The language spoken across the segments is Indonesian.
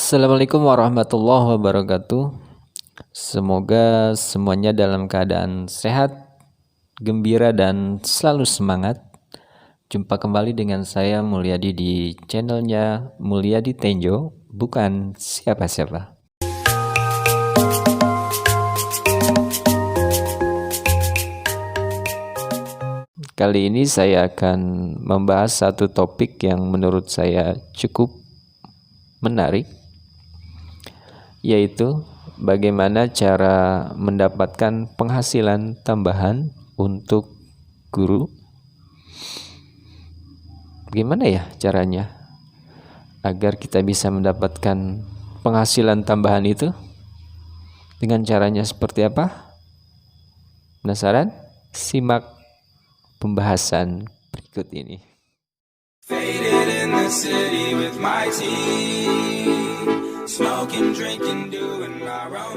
Assalamualaikum warahmatullahi wabarakatuh. Semoga semuanya dalam keadaan sehat, gembira, dan selalu semangat. Jumpa kembali dengan saya Mulyadi di channelnya Mulyadi Tenjo, bukan siapa-siapa. Kali ini saya akan membahas satu topik yang menurut saya cukup menarik, yaitu bagaimana cara mendapatkan penghasilan tambahan untuk guru. Gimana ya caranya agar kita bisa mendapatkan penghasilan tambahan itu? Dengan caranya seperti apa? Penasaran? Simak pembahasan berikut ini.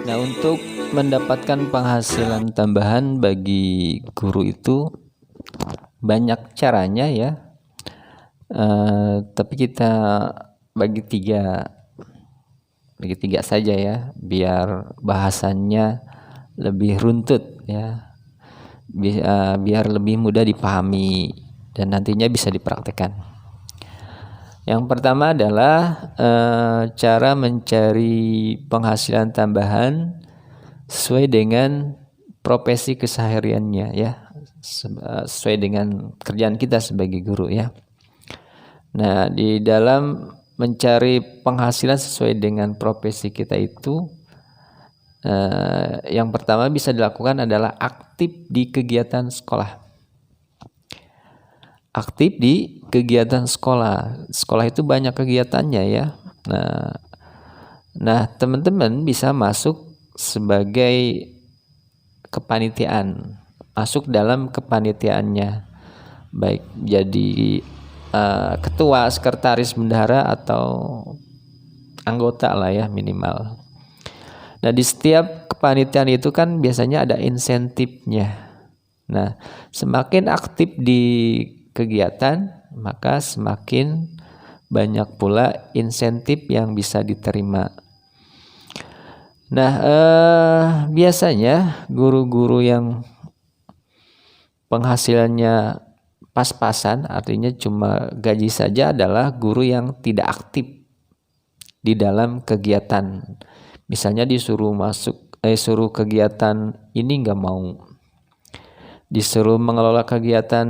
Nah, untuk mendapatkan penghasilan tambahan bagi guru itu banyak caranya ya. Tapi kita bagi tiga saja ya, biar bahasannya lebih runtut ya, biar lebih mudah dipahami dan nantinya bisa dipraktekkan. Yang pertama adalah cara mencari penghasilan tambahan sesuai dengan profesi kesehariannya ya, sesuai dengan kerjaan kita sebagai guru ya. Nah, di dalam mencari penghasilan sesuai dengan profesi kita itu, yang pertama bisa dilakukan adalah aktif di kegiatan sekolah. Aktif di kegiatan sekolah. Sekolah itu banyak kegiatannya ya. Nah, teman-teman bisa masuk sebagai kepanitiaan, masuk dalam kepanitiaannya, baik jadi ketua, sekretaris, bendahara, atau anggota lah ya minimal. Nah, di setiap kepanitiaan itu kan biasanya ada insentifnya. Nah, semakin aktif di kegiatan, maka semakin banyak pula insentif yang bisa diterima. Nah, biasanya guru-guru yang penghasilannya pas-pasan, artinya cuma gaji saja, adalah guru yang tidak aktif di dalam kegiatan. Misalnya disuruh suruh kegiatan ini nggak mau, disuruh mengelola kegiatan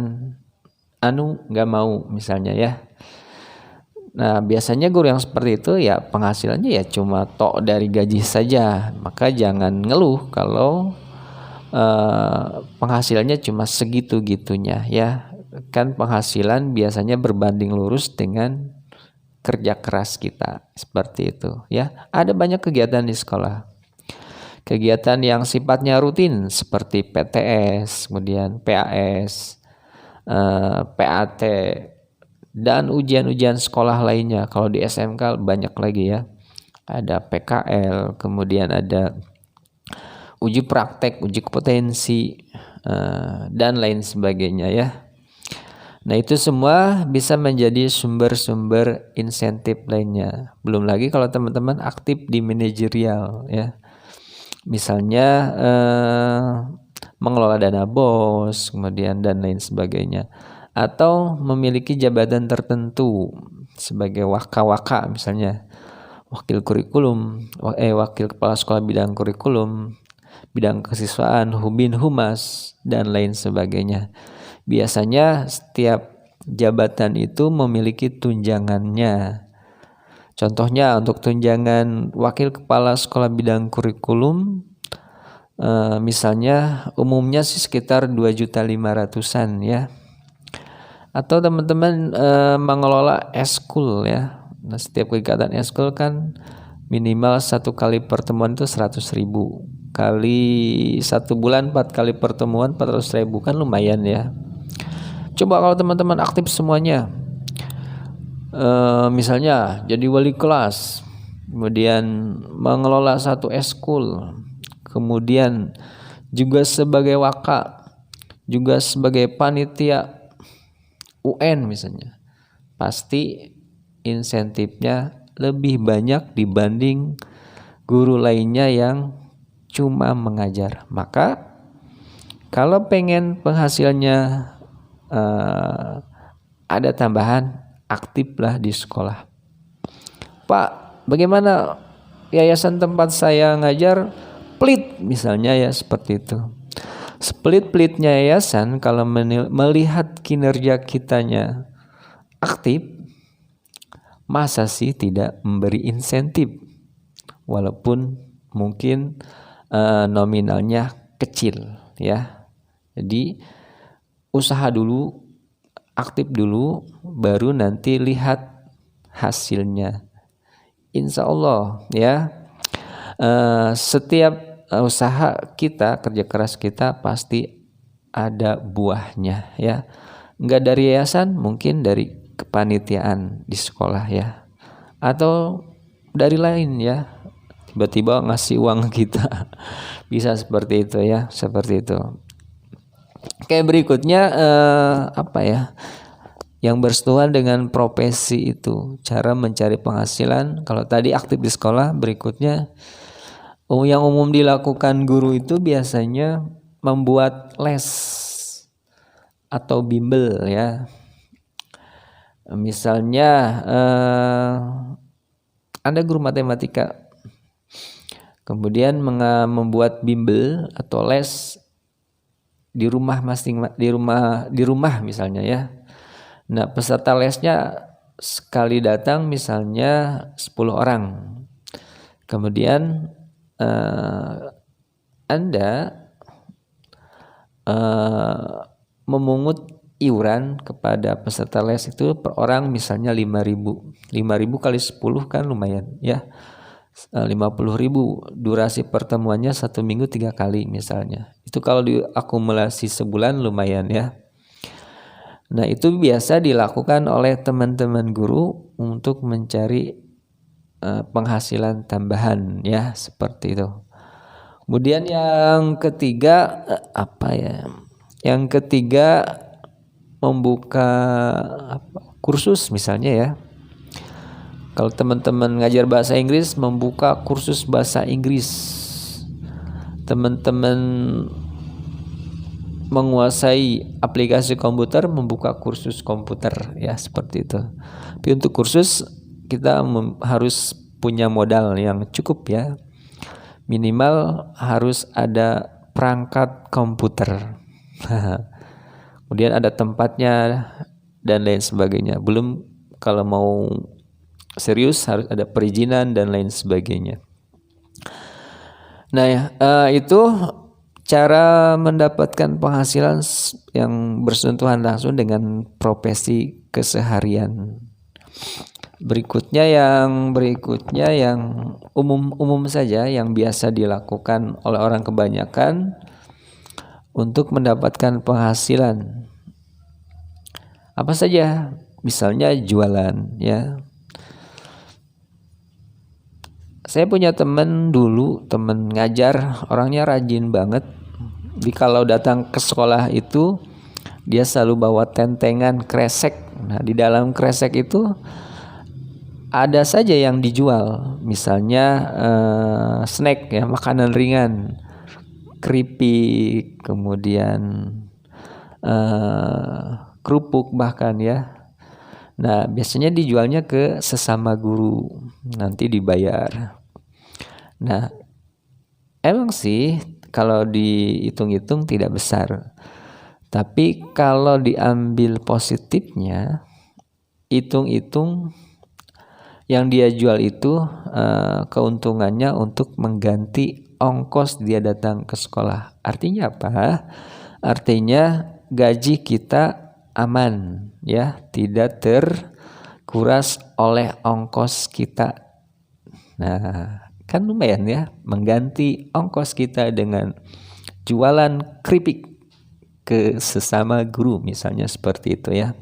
nggak mau misalnya ya. Nah, biasanya guru yang seperti itu ya penghasilannya ya cuma tok dari gaji saja. Maka jangan ngeluh kalau penghasilannya cuma segitu-gitunya ya. Kan penghasilan biasanya berbanding lurus dengan kerja keras kita, seperti itu ya. Ada banyak kegiatan di sekolah, kegiatan yang sifatnya rutin seperti PTS, kemudian PAS, PAT, dan ujian-ujian sekolah lainnya. Kalau di SMK banyak lagi ya, ada PKL, kemudian ada uji praktek, uji kompetensi, dan lain sebagainya ya. Nah, itu semua bisa menjadi sumber-sumber insentif lainnya. Belum lagi kalau teman-teman aktif di manajerial ya. Misalnya mengelola dana BOS, kemudian dan lain sebagainya. Atau memiliki jabatan tertentu sebagai waka-waka, misalnya wakil kurikulum, wakil kepala sekolah bidang kurikulum, bidang kesiswaan, hubin humas, dan lain sebagainya. Biasanya setiap jabatan itu memiliki tunjangannya. Contohnya untuk tunjangan wakil kepala sekolah bidang kurikulum, misalnya umumnya sih sekitar 2.500.000-an ya. Atau teman-teman mengelola eskul ya. Nah, setiap kegiatan eskul kan minimal 1 kali pertemuan itu 100.000. Kali 1 bulan 4 kali pertemuan 400.000, kan lumayan ya. Coba kalau teman-teman aktif semuanya, misalnya jadi wali kelas, kemudian mengelola 1 eskul, kemudian juga sebagai waka, juga sebagai panitia UN misalnya, pasti insentifnya lebih banyak dibanding guru lainnya yang cuma mengajar. Maka kalau pengen penghasilannya ada tambahan, aktiflah di sekolah. Pak, bagaimana yayasan tempat saya ngajar pelit misalnya ya, seperti itu. Sepelit-pelitnya yayasan kalau melihat kinerja kitanya aktif, masa sih tidak memberi insentif walaupun mungkin nominalnya kecil ya. Jadi usaha dulu, aktif dulu, baru nanti lihat hasilnya. Insya Allah ya, setiap usaha kita, kerja keras kita pasti ada buahnya ya. Enggak dari yayasan, mungkin dari kepanitiaan di sekolah ya, atau dari lain ya, tiba-tiba ngasih uang kita. Bisa seperti itu ya, seperti itu. Kayak berikutnya apa ya, yang bersentuhan dengan profesi itu, cara mencari penghasilan. Kalau tadi aktif di sekolah, berikutnya yang umum dilakukan guru itu biasanya membuat les atau bimbel ya. Misalnya Anda guru matematika, kemudian membuat bimbel atau les di rumah di rumah misalnya ya. Nah, peserta lesnya sekali datang misalnya 10 orang. Kemudian Anda memungut iuran kepada peserta les itu per orang misalnya 5.000. 5.000 kali 10 kan lumayan ya. 50.000. Durasi pertemuannya 1 minggu 3 kali misalnya. Itu kalau diakumulasi sebulan lumayan ya. Nah, itu biasa dilakukan oleh teman-teman guru untuk mencari penghasilan tambahan ya, seperti itu. Kemudian yang ketiga apa ya? Yang ketiga membuka kursus misalnya ya. Kalau teman-teman ngajar bahasa Inggris, membuka kursus bahasa Inggris. Teman-teman menguasai aplikasi komputer, membuka kursus komputer ya, seperti itu. Tapi untuk kursus kita harus punya modal yang cukup ya. Minimal harus ada perangkat komputer. Kemudian ada tempatnya dan lain sebagainya. Belum kalau mau serius harus ada perizinan dan lain sebagainya. Nah ya, itu cara mendapatkan penghasilan yang bersentuhan langsung dengan profesi keseharian. Berikutnya yang umum saja, yang biasa dilakukan oleh orang kebanyakan untuk mendapatkan penghasilan. Apa saja? Misalnya jualan ya. Saya punya teman ngajar, orangnya rajin banget. Jadi kalau datang ke sekolah itu dia selalu bawa tentengan kresek. Nah, di dalam kresek itu ada saja yang dijual. Misalnya snack ya, makanan ringan, keripik, kemudian kerupuk bahkan ya. Nah, biasanya dijualnya ke sesama guru, nanti dibayar. Nah, emang sih kalau dihitung-hitung tidak besar. Tapi kalau diambil positifnya, hitung-hitung yang dia jual itu keuntungannya untuk mengganti ongkos dia datang ke sekolah. Artinya apa? Artinya gaji kita aman ya, tidak terkuras oleh ongkos kita. Nah, kan lumayan ya, mengganti ongkos kita dengan jualan keripik ke sesama guru misalnya, seperti itu ya.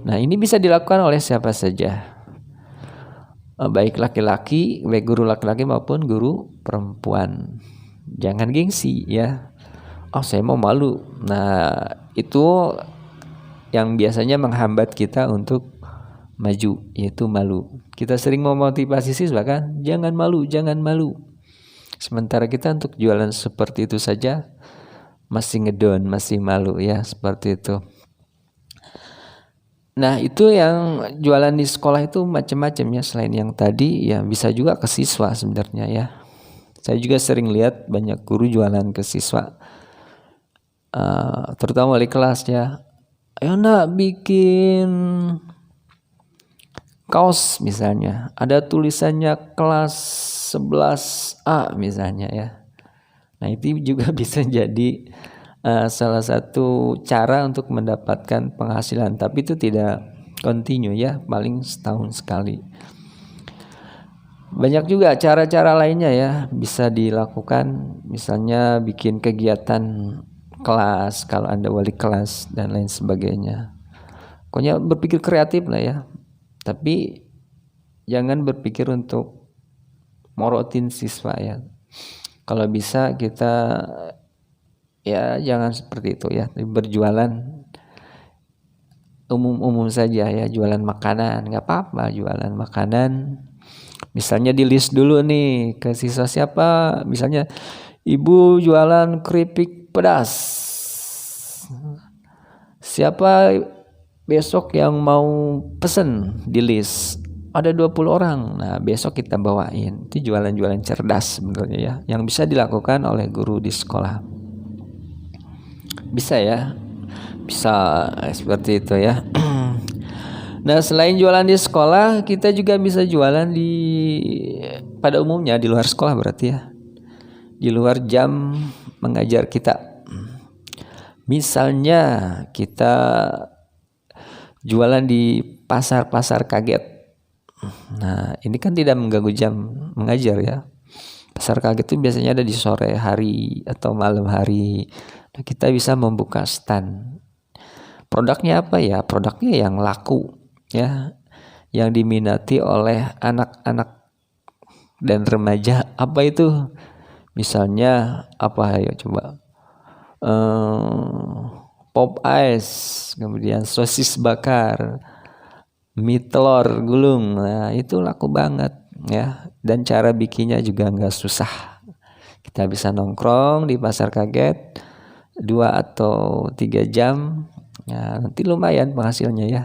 Nah, ini bisa dilakukan oleh siapa saja, baik laki-laki, baik guru laki-laki maupun guru perempuan. Jangan gengsi ya. Oh, saya mau malu. Nah, itu yang biasanya menghambat kita untuk maju, yaitu malu. Kita sering memotivasi siswa kan, jangan malu, jangan malu. Sementara kita untuk jualan seperti itu saja masih ngedon, masih malu ya, seperti itu. Nah, itu yang jualan di sekolah itu macam-macam ya, selain yang tadi ya bisa juga ke siswa sebenarnya ya. Saya juga sering lihat banyak guru jualan ke siswa, terutama wali kelas ya. Ayo nak bikin kaos misalnya, ada tulisannya kelas 11A misalnya ya. Nah, itu juga bisa jadi salah satu cara untuk mendapatkan penghasilan, tapi itu tidak kontinu ya, paling setahun sekali. Banyak juga cara-cara lainnya ya bisa dilakukan, misalnya bikin kegiatan kelas kalau Anda wali kelas dan lain sebagainya. Pokoknya berpikir kreatif lah ya, tapi jangan berpikir untuk morotin siswa ya. Kalau bisa kita ya jangan seperti itu ya, berjualan umum-umum saja ya, jualan makanan nggak apa-apa, jualan makanan. Misalnya di list dulu nih ke siswa siapa, misalnya ibu jualan keripik pedas, siapa besok yang mau pesen, di list ada 20 orang. Nah, besok kita bawain. Itu jualan-jualan cerdas sebenarnya ya, yang bisa dilakukan oleh guru di sekolah. Bisa ya, bisa seperti itu ya. Nah, selain jualan di sekolah, kita juga bisa jualan pada umumnya di luar sekolah berarti ya, di luar jam mengajar kita. Misalnya kita jualan di pasar-pasar kaget. Nah, ini kan tidak mengganggu jam mengajar ya. Pasar kaget itu biasanya ada di sore hari atau malam hari. Nah, kita bisa membuka stand. Produknya apa ya? Produknya yang laku ya, yang diminati oleh anak-anak dan remaja. Apa itu? Misalnya apa ya coba? Pop ice, kemudian sosis bakar, mie telur gulung. Nah, itu laku banget ya, dan cara bikinnya juga nggak susah. Kita bisa nongkrong di pasar kaget 2 atau 3 jam, ya, nanti lumayan penghasilnya ya.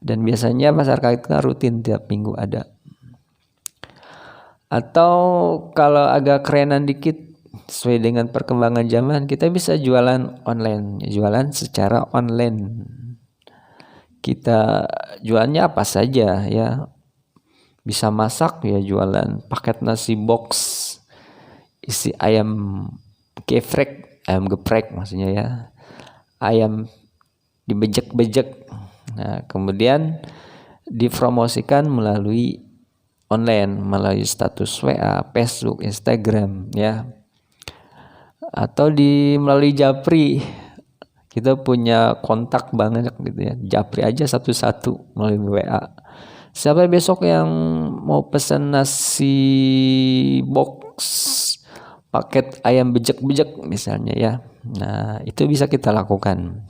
Dan biasanya pasar kaget kan rutin tiap minggu ada. Atau kalau agak kerenan dikit sesuai dengan perkembangan zaman, kita bisa jualan online, jualan secara online. Kita jualnya apa saja ya, bisa masak ya, jualan paket nasi box isi ayam geprek, ayam geprek maksudnya ya, ayam dibejek-bejek. Nah, kemudian dipromosikan melalui online, melalui status WA, Facebook, Instagram ya, atau melalui Japri. Kita punya kontak banget gitu ya, Japri aja satu-satu melalui WA. Siapa besok yang mau pesan nasi box paket ayam bejek-bejek misalnya ya. Nah, itu bisa kita lakukan.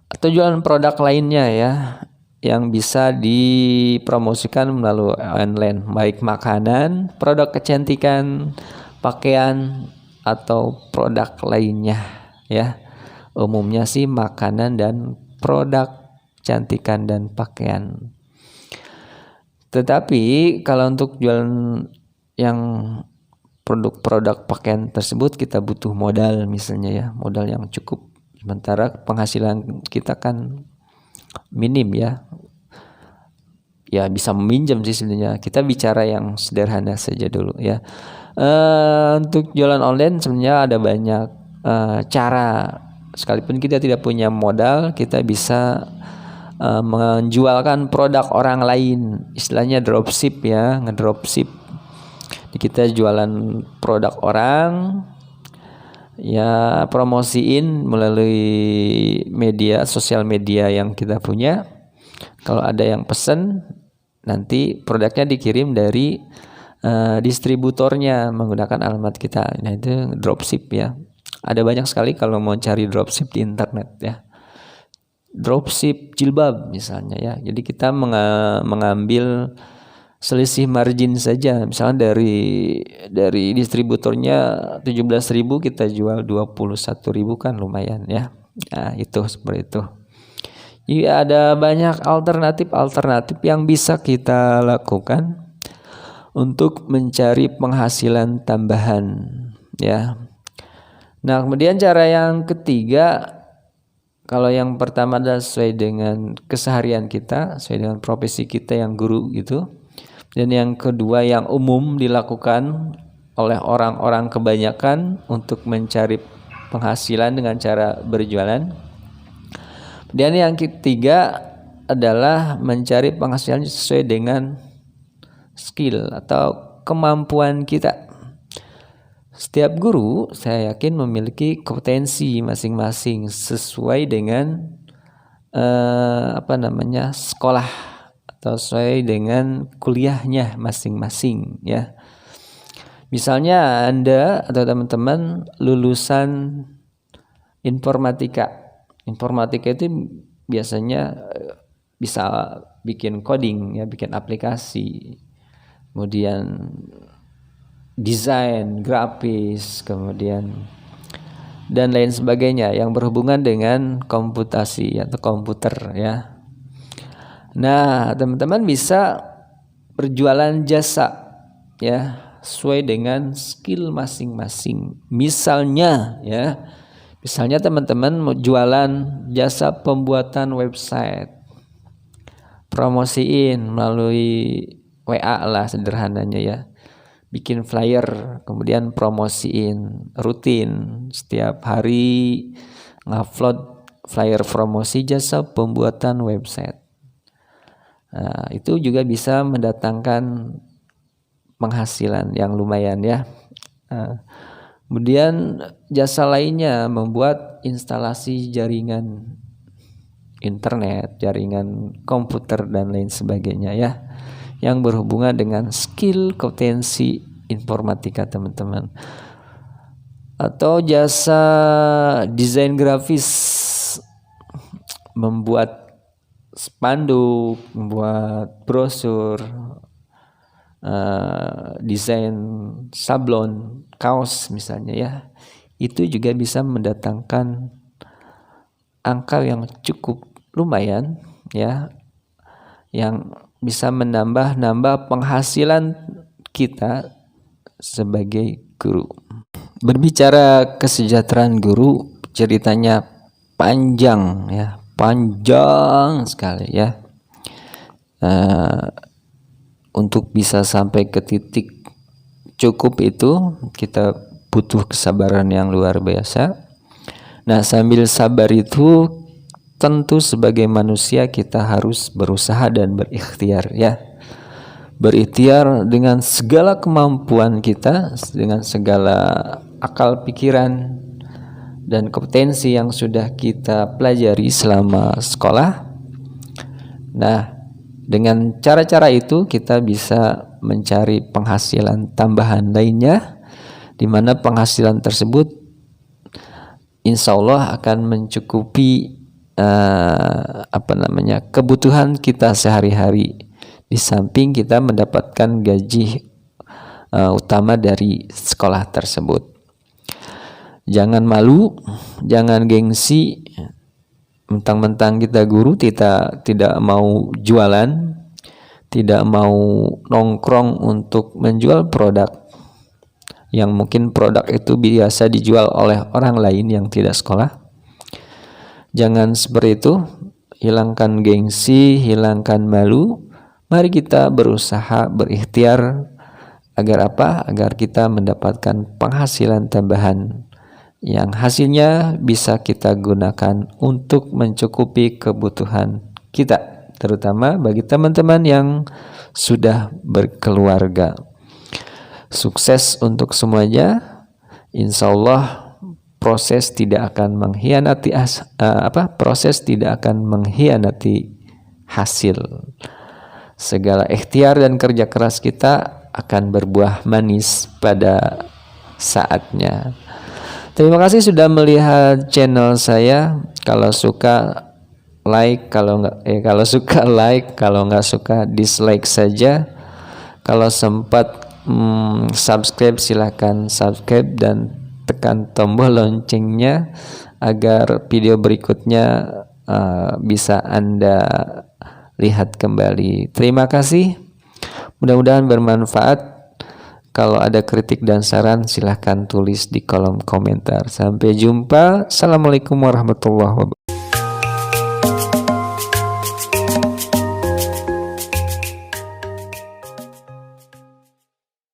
Atau jualan produk lainnya ya, yang bisa dipromosikan melalui online, baik makanan, produk kecantikan, pakaian, atau produk lainnya ya. Umumnya sih makanan dan produk kecantikan dan pakaian. Tetapi kalau untuk jualan yang produk-produk pakaian tersebut, kita butuh modal misalnya ya, modal yang cukup. Sementara penghasilan kita kan minim ya. Ya bisa meminjam sih sebenarnya. Kita bicara yang sederhana saja dulu ya. Untuk jualan online sebenarnya ada banyak cara. Sekalipun kita tidak punya modal, kita bisa menjualkan produk orang lain. Istilahnya dropship ya, ngedropship. Kita jualan produk orang, ya promosiin melalui media, sosial media yang kita punya. Kalau ada yang pesen, nanti produknya dikirim dari distributornya menggunakan alamat kita. Nah, itu dropship ya. Ada banyak sekali kalau mau cari dropship di internet ya. dropship jilbab misalnya ya. Jadi kita mengambil selisih margin saja, misalnya dari distributornya 17.000 kita jual 21.000 kan lumayan ya. Nah, itu seperti itu. Jadi ada banyak alternatif yang bisa kita lakukan untuk mencari penghasilan tambahan ya. Nah, kemudian cara yang ketiga, kalau yang pertama adalah sesuai dengan keseharian kita, sesuai dengan profesi kita yang guru gitu. Dan yang kedua yang umum dilakukan oleh orang-orang kebanyakan untuk mencari penghasilan dengan cara berjualan. Dan yang ketiga adalah mencari penghasilan sesuai dengan skill atau kemampuan kita. Setiap guru saya yakin memiliki kompetensi masing-masing sesuai dengan sekolah atau sesuai dengan kuliahnya masing-masing ya. Misalnya Anda atau teman-teman lulusan informatika itu biasanya bisa bikin coding ya, bikin aplikasi, kemudian desain grafis, kemudian dan lain sebagainya yang berhubungan dengan komputasi atau komputer ya. Nah, teman-teman bisa berjualan jasa ya, sesuai dengan skill masing-masing. Misalnya teman-teman mau jualan jasa pembuatan website, promosiin melalui WA lah sederhananya ya, bikin flyer, kemudian promosiin rutin setiap hari, ngupload flyer promosi jasa pembuatan website. Nah, itu juga bisa mendatangkan penghasilan yang lumayan ya. Kemudian jasa lainnya membuat instalasi jaringan internet, jaringan komputer dan lain sebagainya ya, yang berhubungan dengan skill kompetensi informatika teman-teman. Atau jasa desain grafis, membuat spanduk, membuat brosur, desain sablon, kaos misalnya ya, itu juga bisa mendatangkan angka yang cukup lumayan ya, yang bisa menambah penghasilan kita sebagai guru. Berbicara kesejahteraan guru, ceritanya panjang ya, panjang sekali ya. Untuk bisa sampai ke titik cukup itu kita butuh kesabaran yang luar biasa. Nah, sambil sabar itu tentu sebagai manusia kita harus berusaha dan berikhtiar ya. Berikhtiar dengan segala kemampuan kita, dengan segala akal pikiran dan kompetensi yang sudah kita pelajari selama sekolah. Nah, dengan cara-cara itu kita bisa mencari penghasilan tambahan lainnya, di mana penghasilan tersebut insya Allah akan mencukupi kebutuhan kita sehari-hari, di samping kita mendapatkan gaji utama dari sekolah tersebut. Jangan malu, jangan gengsi, mentang-mentang kita guru kita tidak mau jualan, tidak mau nongkrong untuk menjual produk yang mungkin produk itu biasa dijual oleh orang lain yang tidak sekolah. Jangan seperti itu, hilangkan gengsi, hilangkan malu. Mari kita berusaha, berikhtiar agar apa? Agar kita mendapatkan penghasilan tambahan yang hasilnya bisa kita gunakan untuk mencukupi kebutuhan kita, terutama bagi teman-teman yang sudah berkeluarga. Sukses untuk semuanya. Insya Allah proses tidak akan mengkhianati hasil. Segala ikhtiar dan kerja keras kita akan berbuah manis pada saatnya. Terima kasih sudah melihat channel saya. Kalau suka like, kalau suka like, kalau nggak suka dislike saja. Kalau sempat subscribe, silahkan subscribe dan tekan tombol loncengnya agar video berikutnya bisa Anda lihat kembali. Terima kasih, mudah-mudahan bermanfaat. Kalau ada kritik dan saran silahkan tulis di kolom komentar. Sampai jumpa. Assalamualaikum warahmatullahi wabarakatuh.